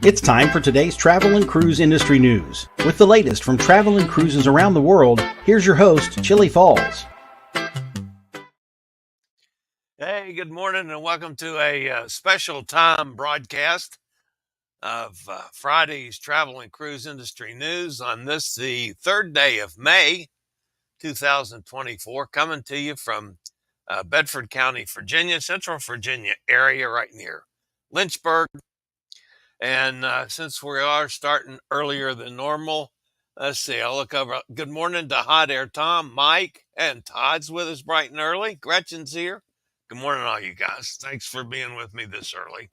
It's time for today's travel and cruise industry news. With the latest from travel and cruises around the world, here's your host, Chillie Falls. Hey, good morning and welcome to a special time broadcast of Friday's travel and cruise industry news on this, the third day of May 2024, coming to you from Bedford County, Virginia, Central Virginia area right near Lynchburg. And since we are starting earlier than normal, let's see, I'll look over. Good morning to Hot Air Tom, Mike, and Todd's with us bright and early. Gretchen's here. Good morning, all you guys. Thanks for being with me this early.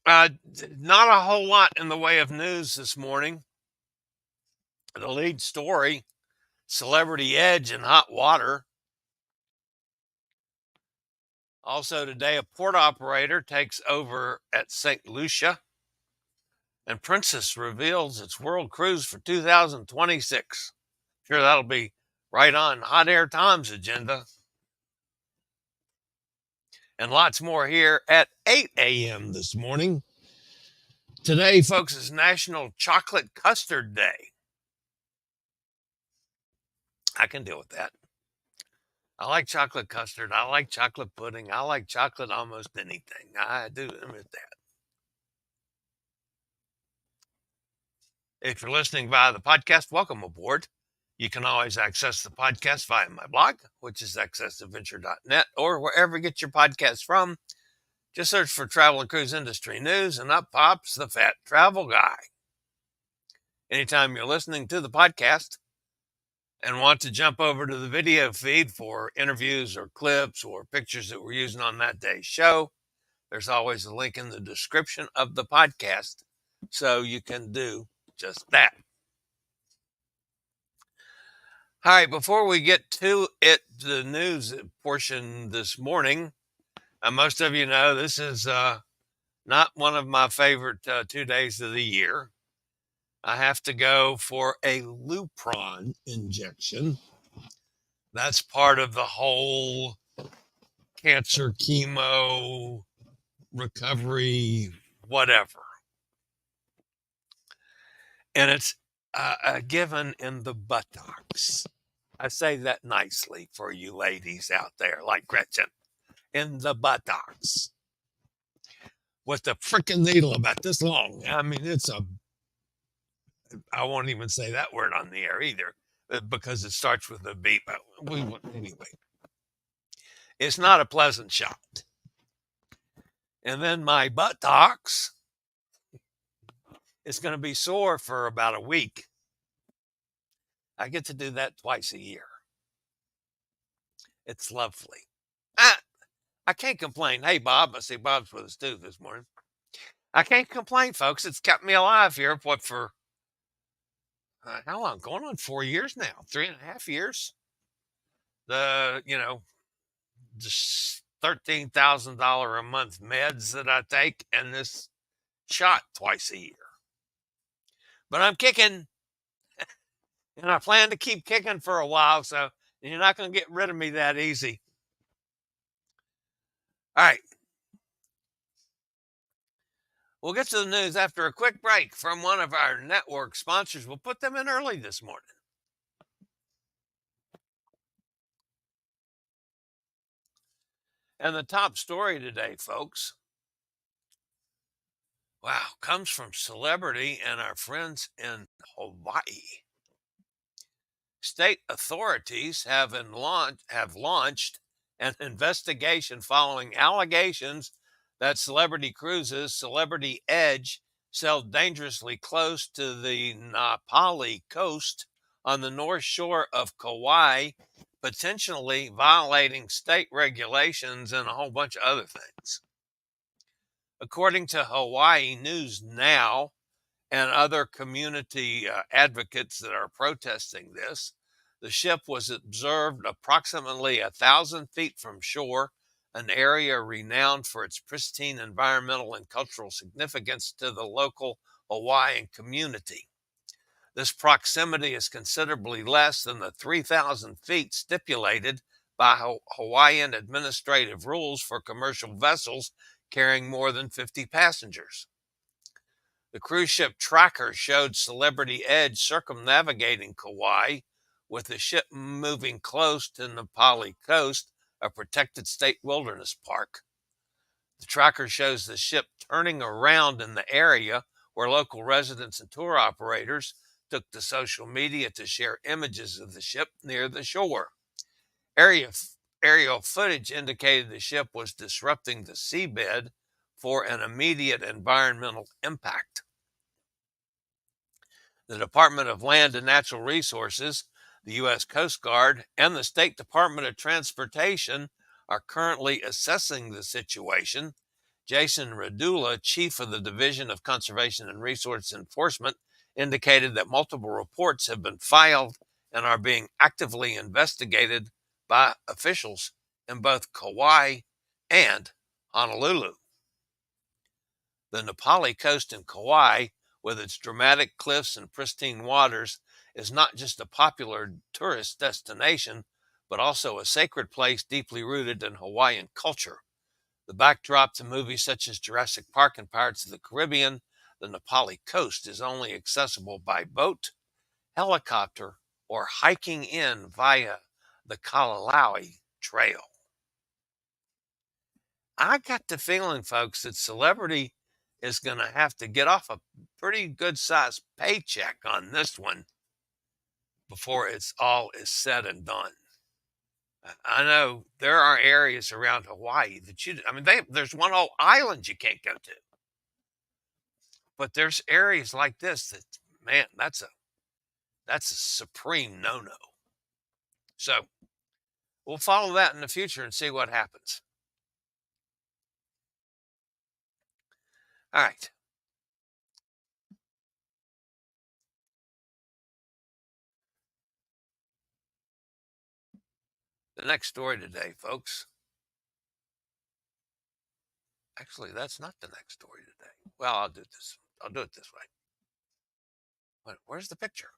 Not a whole lot in the way of news this morning. The lead story, Celebrity Edge in hot water. Also today, a port operator takes over at St. Lucia. And Princess reveals its world cruise for 2026. Sure, that'll be right on Hot Air Tom's agenda. And lots more here at 8 a.m. this morning. Today, folks, is National Chocolate Custard Day. I can deal with that. I like chocolate custard. I like chocolate pudding. I like chocolate almost anything. I do admit that. If you're listening via the podcast, welcome aboard. You can always access the podcast via my blog, which is accessadventure.net, or wherever you get your podcasts from. Just search for Travel and Cruise Industry News, and up pops the Fat Travel Guy. Anytime you're listening to the podcast and want to jump over to the video feed for interviews or clips or pictures that we're using on that day's show, there's always a link in the description of the podcast, so you can do just that. All right, before we get to it, the news portion this morning, most of you know this is not one of my favorite 2 days of the year. I have to go for a Lupron injection. That's part of the whole cancer, chemo, recovery, whatever. And it's given in the buttocks. I say that nicely for you ladies out there, like Gretchen. In the buttocks. With the freaking needle about this long. I mean, I won't even say that word on the air either, because it starts with a beep. Anyway, it's not a pleasant shot. And then my buttocks is going to be sore for about a week. I get to do that twice a year. It's lovely. I can't complain. Hey, Bob. I see Bob's with us too this morning. I can't complain, folks. It's kept me alive here. What for? How long? Going on 4 years now. 3.5 years. Just $13,000 a month meds that I take and this shot twice a year. But I'm kicking. And I plan to keep kicking for a while, so you're not going to get rid of me that easy. All right. We'll get to the news after a quick break from one of our network sponsors. We'll put them in early this morning. And the top story today, folks, comes from Celebrity and our friends in Hawaii. State authorities have launched an investigation following allegations that Celebrity Cruises' Celebrity Edge sailed dangerously close to the Nā Pali Coast on the north shore of Kauai, potentially violating state regulations and a whole bunch of other things. According to Hawaii News Now and other community advocates that are protesting this, the ship was observed approximately 1,000 feet from shore, an area renowned for its pristine environmental and cultural significance to the local Hawaiian community. This proximity is considerably less than the 3,000 feet stipulated by Hawaiian administrative rules for commercial vessels carrying more than 50 passengers. The cruise ship tracker showed Celebrity Edge circumnavigating Kauai, with the ship moving close to Nā Pali Coast, a protected state wilderness park. The tracker shows the ship turning around in the area, where local residents and tour operators took to social media to share images of the ship near the shore. Aerial footage indicated the ship was disrupting the seabed for an immediate environmental impact. The Department of Land and Natural Resources, the U.S. Coast Guard, and the State Department of Transportation are currently assessing the situation. Jason Radula, chief of the Division of Conservation and Resource Enforcement, indicated that multiple reports have been filed and are being actively investigated by officials in both Kauai and Honolulu. The Nā Pali Coast in Kauai, with its dramatic cliffs and pristine waters, is not just a popular tourist destination, but also a sacred place deeply rooted in Hawaiian culture. The backdrop to movies such as Jurassic Park and Pirates of the Caribbean, the Nā Pali Coast is only accessible by boat, helicopter, or hiking in via the Kalalaui Trail. I got the feeling, folks, that Celebrity is going to have to get off a pretty good-sized paycheck on this one before it's all is said and done. I know there are areas around Hawaii that there's one whole island you can't go to. But there's areas like this that, man, that's a supreme no-no. So we'll follow that in the future and see what happens. All right. The next story today, folks. Actually, that's not the next story today. Well, I'll do it this way. Where's the picture?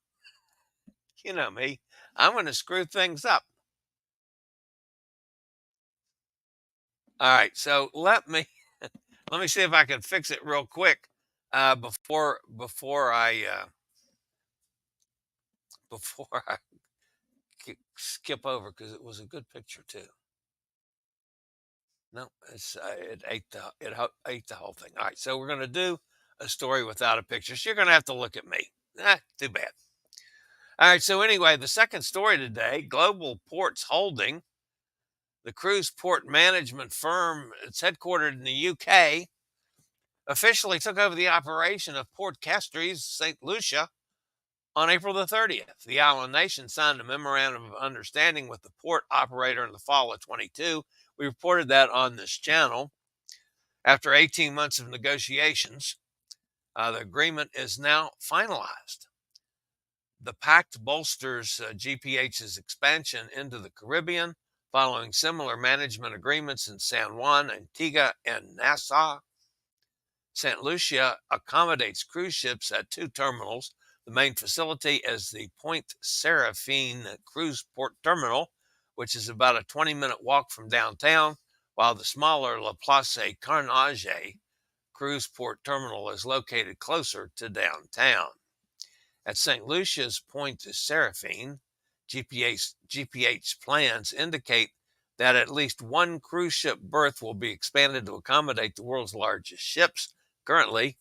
You know me. I'm going to screw things up. All right. So let me see if I can fix it real quick before I skip over, because it was a good picture too. No, it ate the whole thing. All right, so we're going to do a story without a picture. So you're going to have to look at me. Too bad. All right, so anyway, the second story today: Global Ports Holding, the cruise port management firm, it's headquartered in the UK, officially took over the operation of Port Castries, St. Lucia, on April the 30th. The island nation signed a memorandum of understanding with the port operator in the fall of 22. We reported that on this channel. After 18 months of negotiations, the agreement is now finalized. The pact bolsters GPH's expansion into the Caribbean, following similar management agreements in San Juan, Antigua, and Nassau. St. Lucia accommodates cruise ships at two terminals. The main facility is the Point Serafine Cruise Port Terminal, which is about a 20-minute walk from downtown, while the smaller La Place Carnage Cruise Port Terminal is located closer to downtown. At St. Lucia's Point Serafine, GPH plans indicate that at least one cruise ship berth will be expanded to accommodate the world's largest ships. Currently,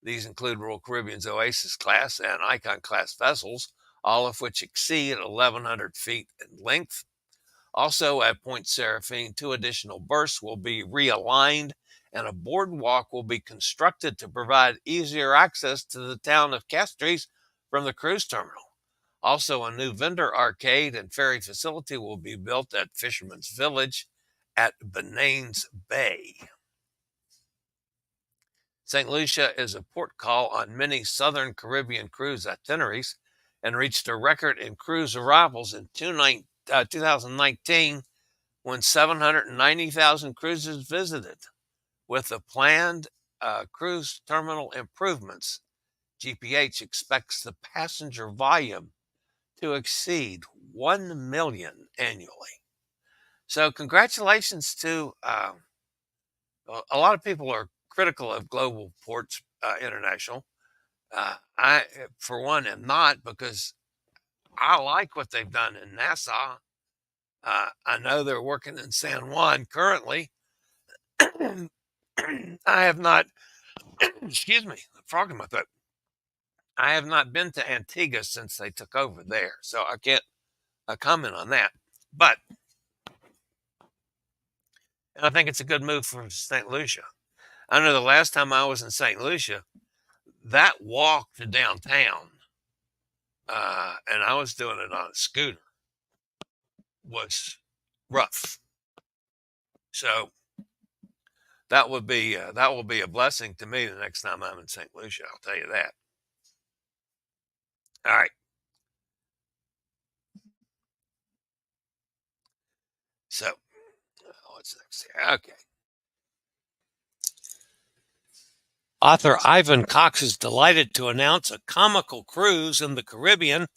these include Royal Caribbean's Oasis class and Icon class vessels, all of which exceed 1,100 feet in length. Also at Point Serafine, 2 additional berths will be realigned, and a boardwalk will be constructed to provide easier access to the town of Castries from the cruise terminal. Also, a new vendor arcade and ferry facility will be built at Fisherman's Village at Benanes Bay. St. Lucia is a port call on many Southern Caribbean cruise itineraries and reached a record in cruise arrivals in 2019 when 790,000 cruises visited. With the planned cruise terminal improvements, GPH expects the passenger volume to exceed 1 million annually. So congratulations to A lot of people are critical of Global Ports International. I, for one, am not, because I like what they've done in Nassau. I know they're working in San Juan currently. I have not, excuse me, frog in my throat. I have not been to Antigua since they took over there, so I can't comment on that. But I think it's a good move for St. Lucia. I know the last time I was in St. Lucia, that walk to downtown, and I was doing it on a scooter, was rough. So that will be a blessing to me the next time I'm in St. Lucia. I'll tell you that. All right. So what's next here? Okay. Author Ivan Cox is delighted to announce a comical cruise in the Caribbean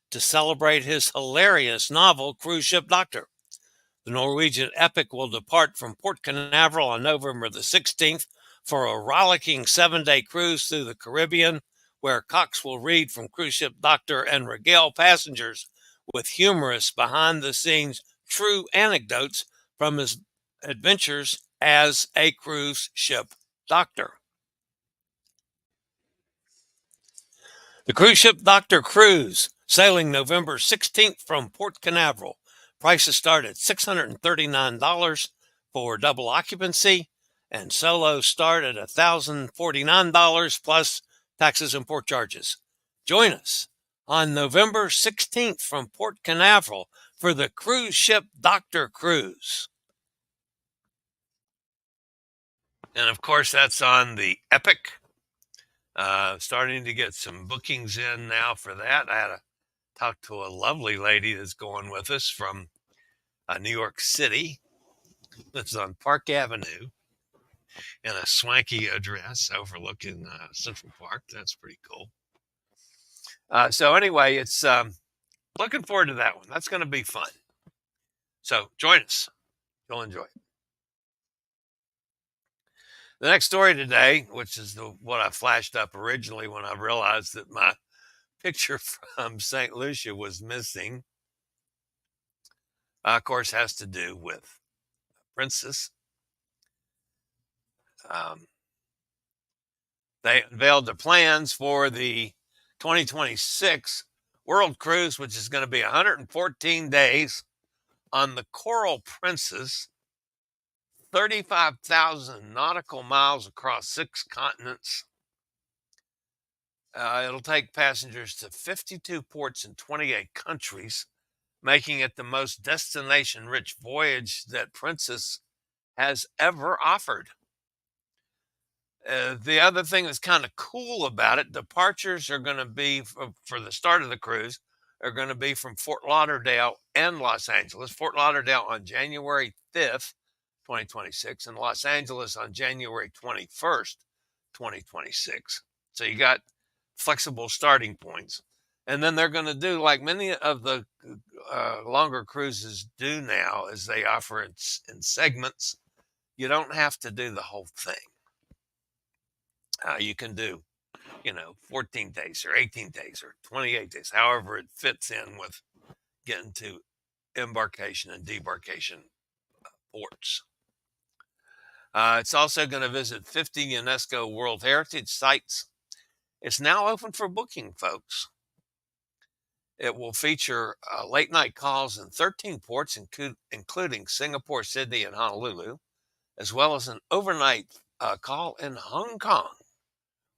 to celebrate his hilarious novel, Cruise Ship Doctor. The Norwegian epic will depart from Port Canaveral on November the 16th for a rollicking 7-day cruise through the Caribbean, where Cox will read from Cruise Ship Doctor and regale passengers with humorous behind-the-scenes true anecdotes from his adventures as a cruise ship doctor. The Cruise Ship Doctor Cruise, sailing November 16th from Port Canaveral. Prices start at $639 for double occupancy, and solos start at $1,049 plus taxes and port charges. Join us on November 16th from Port Canaveral for the Cruise Ship Doctor Cruise. And of course, that's on the Epic. Starting to get some bookings in now for that. I had to talk to a lovely lady that's going with us from New York City. That's on Park Avenue in a swanky address overlooking Central Park. That's pretty cool. So anyway, it's looking forward to that one. That's going to be fun. So join us. You'll enjoy it. The next story today, which is what I flashed up originally when I realized that my picture from St. Lucia was missing, of course, has to do with Princess. They unveiled their plans for the 2026 World Cruise, which is going to be 114 days on the Coral Princess, 35,000 nautical miles across 6 continents. It'll take passengers to 52 ports in 28 countries, making it the most destination-rich voyage that Princess has ever offered. The other thing that's kind of cool about it, departures are going to be for the start of the cruise are going to be from Fort Lauderdale and Los Angeles. Fort Lauderdale on January 5th, 2026, and Los Angeles on January 21st, 2026. So you got flexible starting points. And then they're going to do like many of the longer cruises do now, is they offer it in segments. You don't have to do the whole thing. You can do, 14 days or 18 days or 28 days, however it fits in with getting to embarkation and debarkation ports. It's also going to visit 50 UNESCO World Heritage sites. It's now open for booking, folks. It will feature late night calls in 13 ports, including Singapore, Sydney, and Honolulu, as well as an overnight call in Hong Kong,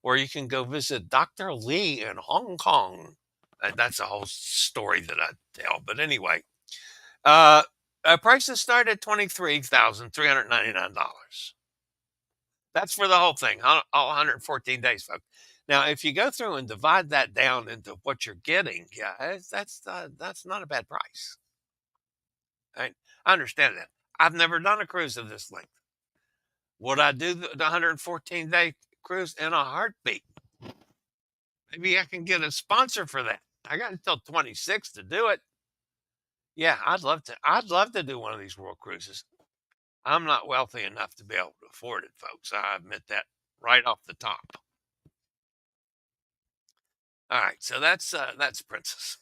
where you can go visit Dr. Lee in Hong Kong. That's a whole story that I tell. But anyway, prices start at $23,399. That's for the whole thing, all 114 days, folks. Now, if you go through and divide that down into what you're getting, that's not a bad price. I understand that. I've never done a cruise of this length. Would I do the 114-day cruise? In a heartbeat? Maybe I can get a sponsor for that. I got until 26 to do it. Yeah, I'd love to do one of these world cruises. I'm not wealthy enough to be able to afford it, folks. I admit that right off the top. All right, so that's Princess.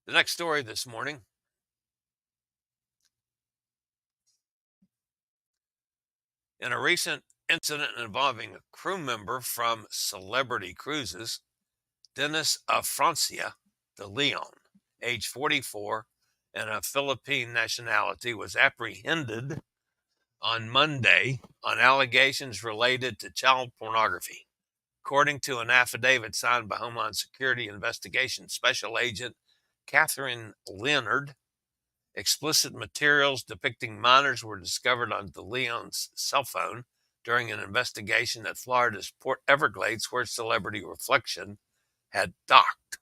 The next story this morning. In a recent incident involving a crew member from Celebrity Cruises, Dennis Afrancia de Leon, age 44, and of Philippine nationality, was apprehended on Monday on allegations related to child pornography. According to an affidavit signed by Homeland Security Investigation Special Agent Catherine Leonard, explicit materials depicting minors were discovered on De Leon's cell phone during an investigation at Florida's Port Everglades, where Celebrity Reflection had docked.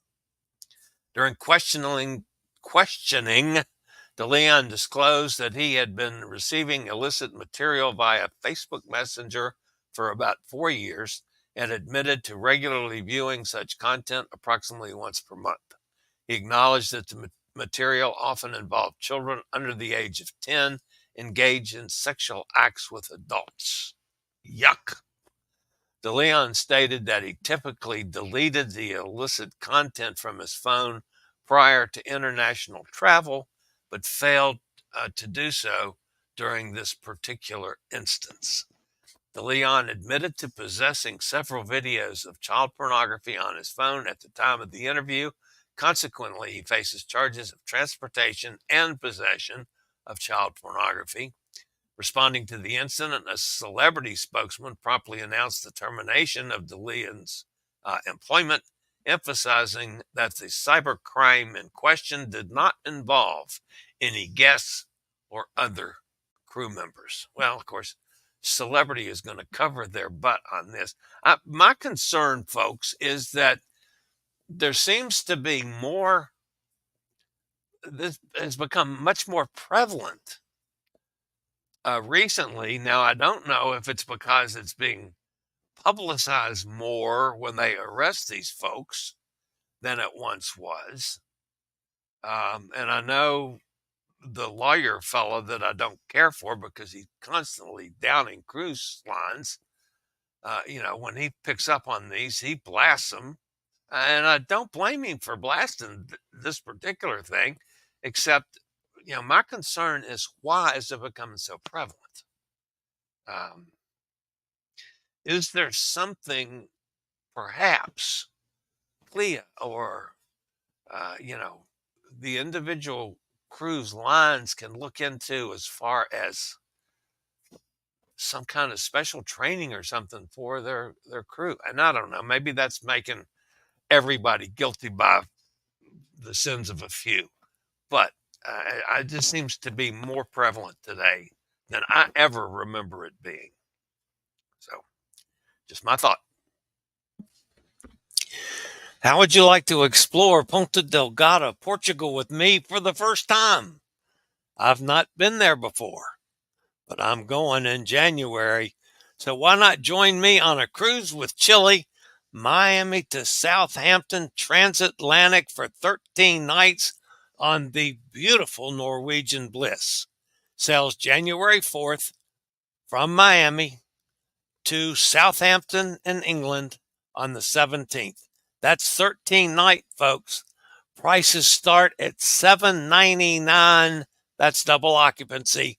During questioning, De Leon disclosed that he had been receiving illicit material via Facebook Messenger for about 4 years and admitted to regularly viewing such content approximately once per month. He acknowledged that the material often involved children under the age of 10 engaged in sexual acts with adults. Yuck. De Leon stated that he typically deleted the illicit content from his phone prior to international travel, but failed to do so during this particular instance. De Leon admitted to possessing several videos of child pornography on his phone at the time of the interview. Consequently, he faces charges of transportation and possession of child pornography. Responding to the incident, a Celebrity spokesman promptly announced the termination of De Leon's employment, emphasizing that the cybercrime in question did not involve any guests or other crew members. Well, of course, Celebrity is going to cover their butt on this. My concern, folks, is that there seems to be more, this has become much more prevalent recently. Now, I don't know if it's because it's being publicized more when they arrest these folks than it once was. And I know the lawyer fellow that I don't care for because he's constantly downing cruise lines. When he picks up on these, he blasts them. And I don't blame him for blasting this particular thing, except, my concern is, why is it becoming so prevalent? Is there something, perhaps, CLIA or, the individual cruise lines can look into as far as some kind of special training or something for their crew? And I don't know, maybe that's making everybody guilty by the sins of a few. But it just seems to be more prevalent today than I ever remember it being. So, just my thought. How would you like to explore Ponta Delgada, Portugal with me for the first time? I've not been there before, but I'm going in January. So why not join me on a cruise with Chillie, Miami to Southampton transatlantic for 13 nights on the beautiful Norwegian Bliss. Sails January 4th from Miami to Southampton in England on the 17th. That's 13 nights, folks. Prices start at $799. That's double occupancy,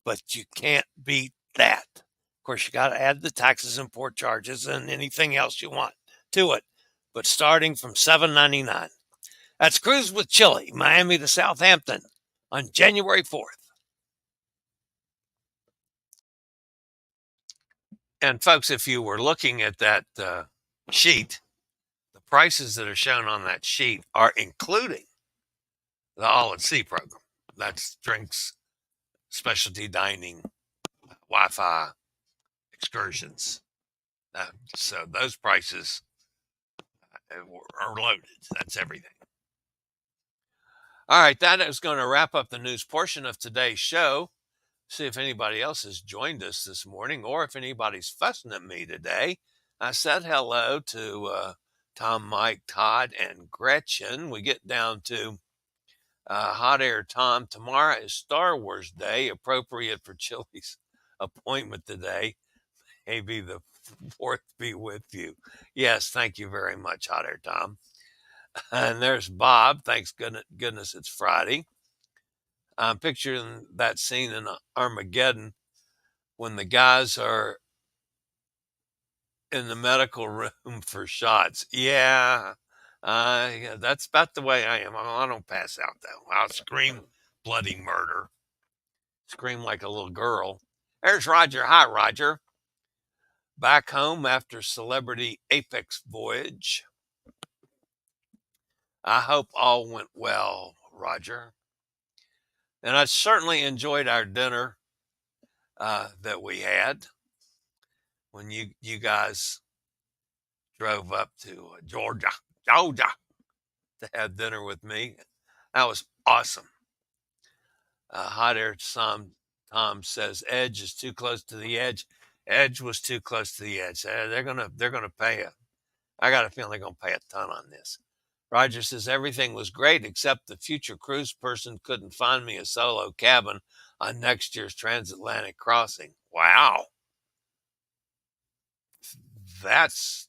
but you can't beat that. Of course, you got to add the taxes and port charges and anything else you want to it, but starting from $799. That's Cruise with Chillie, Miami to Southampton on January 4th. And folks, if you were looking at that sheet, the prices that are shown on that sheet are including the All at Sea program. That's drinks, specialty dining, Wi-Fi, excursions. So those prices are loaded. That's everything. All right, that is going to wrap up the news portion of today's show. See if anybody else has joined us this morning, or if anybody's fussing at me today. I said hello to Tom, Mike, Todd, and Gretchen. We get down to Hot Air Tom, tomorrow is Star Wars Day, appropriate for Chillie's appointment today. Maybe the fourth be with you. Yes, thank you very much, Hot Air Tom. And there's Bob. Thanks goodness it's Friday. I'm picturing that scene in Armageddon when the guys are in the medical room for shots. Yeah, yeah, that's about the way I am. I don't pass out though. I'll scream bloody murder, scream like a little girl. There's Roger. Hi, Roger. Back home after celebrity apex voyage. I hope all went well, Roger. And I certainly enjoyed our dinner that we had when you guys drove up to Georgia, to have dinner with me. That was awesome. Hot Air Tom says Edge is too close to the edge. Edge was too close to the edge. They're gonna pay I got a feeling they're gonna pay a ton on this. Roger says everything was great except the future cruise person couldn't find me a solo cabin on next year's transatlantic crossing. Wow. That's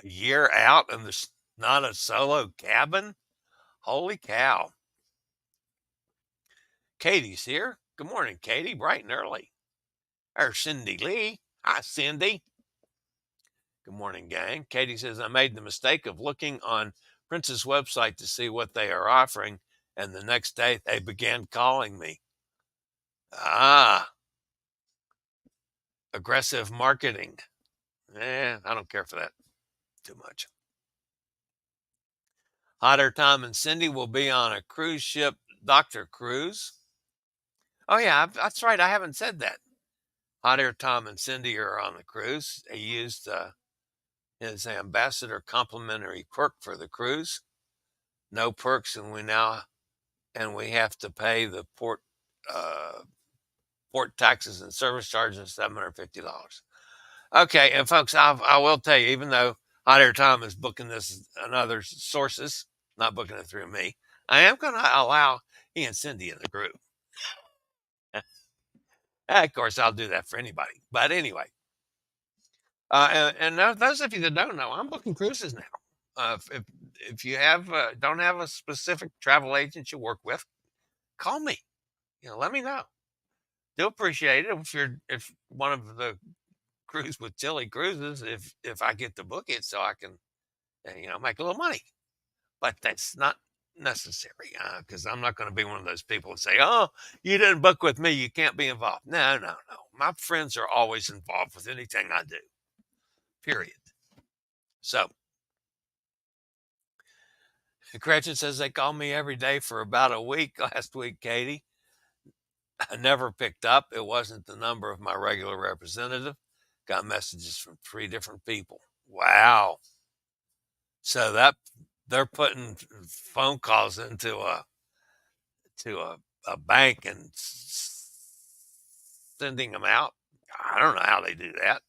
a year out and there's not a solo cabin? Holy cow. Katie's here. Good morning, Katie. Bright and early. There's Cindy Lee. Hi, Cindy. Good morning, gang. Katie says, I made the mistake of looking on Prince's website to see what they are offering, and the next day they began calling me. Aggressive marketing. I don't care for that too much. Hot Air Tom and Cindy will be on a cruise ship, Dr. Cruise. Oh, yeah, that's right. I haven't said that. Hot Air Tom and Cindy are on the cruise. They used his ambassador complimentary perk for the cruise. No perks, and we have to pay the port taxes and service charges, $750. Okay, and folks, I will tell you, even though Hot Air Tom is booking this on other sources, not booking it through me, I am going to allow he and Cindy in the group. Of course, I'll do that for anybody. But anyway, and those of you that don't know, I'm booking cruises now. If you don't have a specific travel agent you work with, call me. Let me know. Do appreciate it if one of the cruise with Chillie Cruises, if I get to book it so I can make a little money. But that's not necessary because I'm not going to be one of those people and say, oh, you didn't book with me, you can't be involved. No. My friends are always involved with anything I do. Period. So Gretchen says they call me every day for about a week last week, Katie. I never picked up. It wasn't the number of my regular representative. Got messages from 3 different people. Wow. So that they're putting phone calls into a bank and sending them out. I don't know how they do that.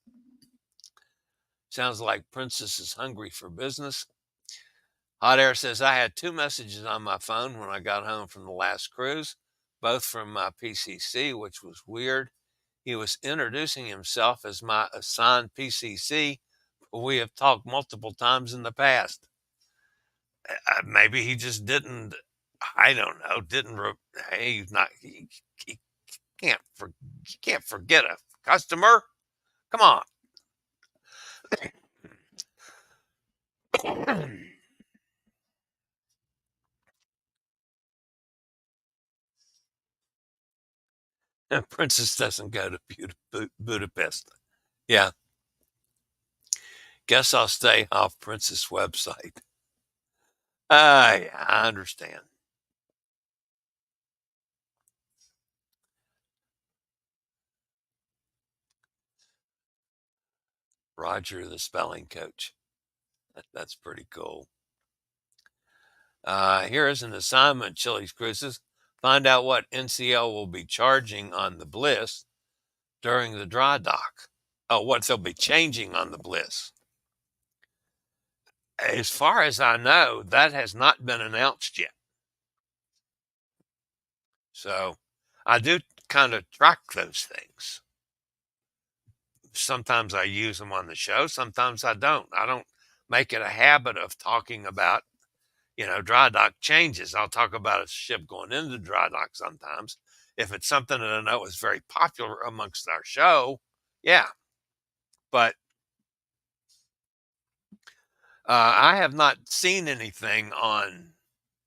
Sounds like Princess is hungry for business. Hot Air says, I had 2 messages on my phone when I got home from the last cruise, both from my PCC, which was weird. He was introducing himself as my assigned PCC, but we have talked multiple times in the past. Maybe he just didn't, I don't know, he's not, he can't forget a customer. Come on. Princess doesn't go to Budapest. Yeah. Guess I'll stay off Princess' website. Yeah, I understand. Roger, the spelling coach. That's pretty cool. Here is an assignment, Chillie Cruises. Find out what NCL will be charging on the Bliss during the dry dock. Oh, what they'll be changing on the Bliss. As far as I know, that has not been announced yet. So I do kind of track those things. Sometimes I use them on the show. Sometimes I don't. I don't make it a habit of talking about, dry dock changes. I'll talk about a ship going into dry dock sometimes. If it's something that I know is very popular amongst our show, yeah. But I have not seen anything on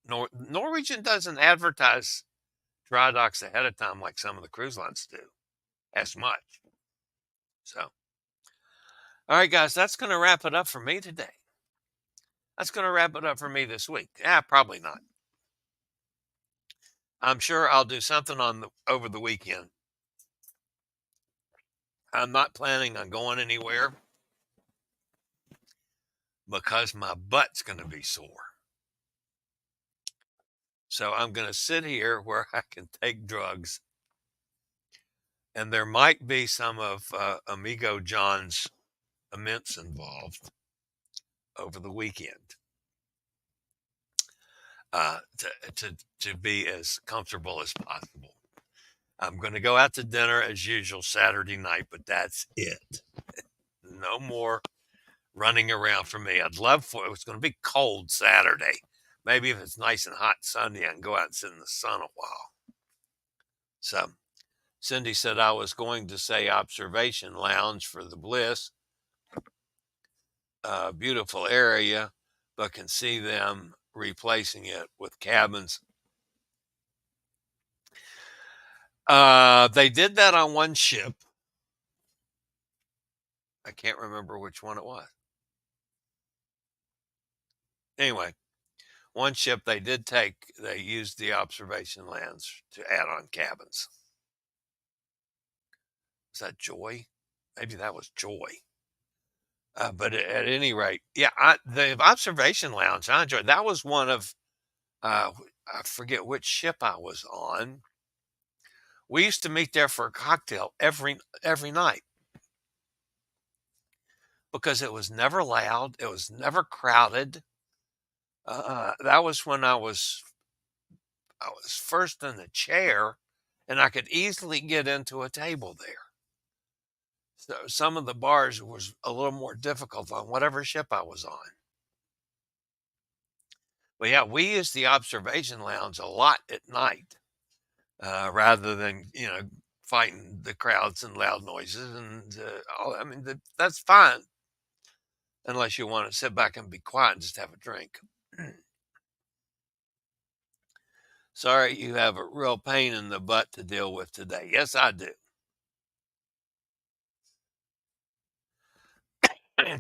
Norwegian doesn't advertise dry docks ahead of time like some of the cruise lines do as much. So, all right, guys, that's going to wrap it up for me today. That's going to wrap it up for me this week. Yeah, probably not. I'm sure I'll do something over the weekend. I'm not planning on going anywhere because my butt's going to be sore. So I'm going to sit here where I can take drugs. And there might be some of Amigo John's mints involved over the weekend to be as comfortable as possible. I'm going to go out to dinner as usual Saturday night, but that's it. No more running around for me. It's going to be cold Saturday. Maybe if it's nice and hot Sunday, I can go out and sit in the sun a while. So Cindy said I was going to say observation lounge for the Bliss. Beautiful area, but can see them replacing it with cabins. They did that on one ship. I can't remember which one it was. Anyway, one ship they used the observation lounge to add on cabins. Was that Joy? Maybe that was Joy. But at any rate, yeah, the observation lounge, I enjoyed. That was one of, I forget which ship I was on. We used to meet there for a cocktail every night because it was never loud. It was never crowded. That was when I was first in the chair, and I could easily get into a table there. So some of the bars was a little more difficult on whatever ship I was on. But yeah, we used the observation lounge a lot at night, rather than fighting the crowds and loud noises and all. I mean, that's fine unless you want to sit back and be quiet and just have a drink. Sorry, you have a real pain in the butt to deal with today. Yes, I do.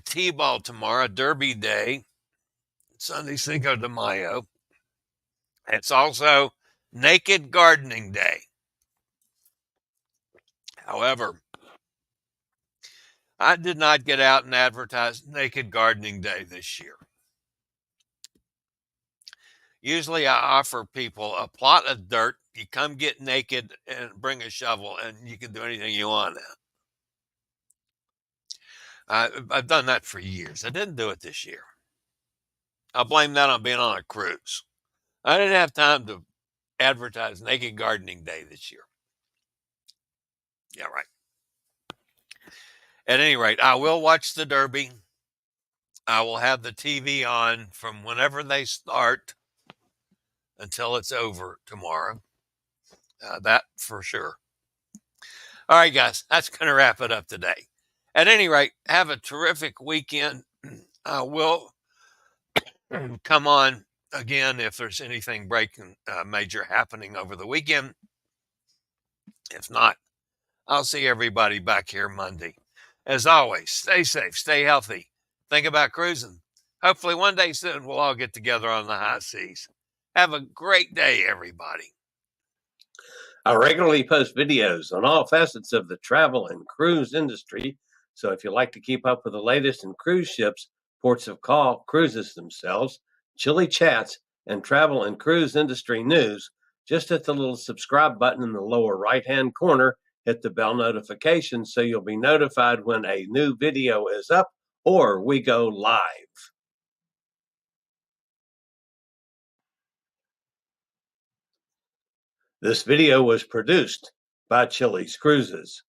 T-ball tomorrow, Derby Day, Sunday Cinco de Mayo. It's also Naked Gardening Day. However, I did not get out and advertise Naked Gardening Day this year. Usually I offer people a plot of dirt. You come get naked and bring a shovel and you can do anything you want now. I've done that for years. I didn't do it this year. I'll blame that on being on a cruise. I didn't have time to advertise Naked Gardening Day this year. Yeah, right. At any rate, I will watch the Derby. I will have the TV on from whenever they start until it's over tomorrow. That for sure. All right, guys, that's going to wrap it up today. At any rate, have a terrific weekend. I will come on again if there's anything breaking major happening over the weekend. If not, I'll see everybody back here Monday. As always, stay safe, stay healthy. Think about cruising. Hopefully one day soon we'll all get together on the high seas. Have a great day, everybody. I regularly post videos on all facets of the travel and cruise industry. So if you like to keep up with the latest in cruise ships, ports of call, cruises themselves, Chillie chats, and travel and cruise industry news, just hit the little subscribe button in the lower right-hand corner. Hit the bell notification so you'll be notified when a new video is up or we go live. This video was produced by Chillie's Cruises.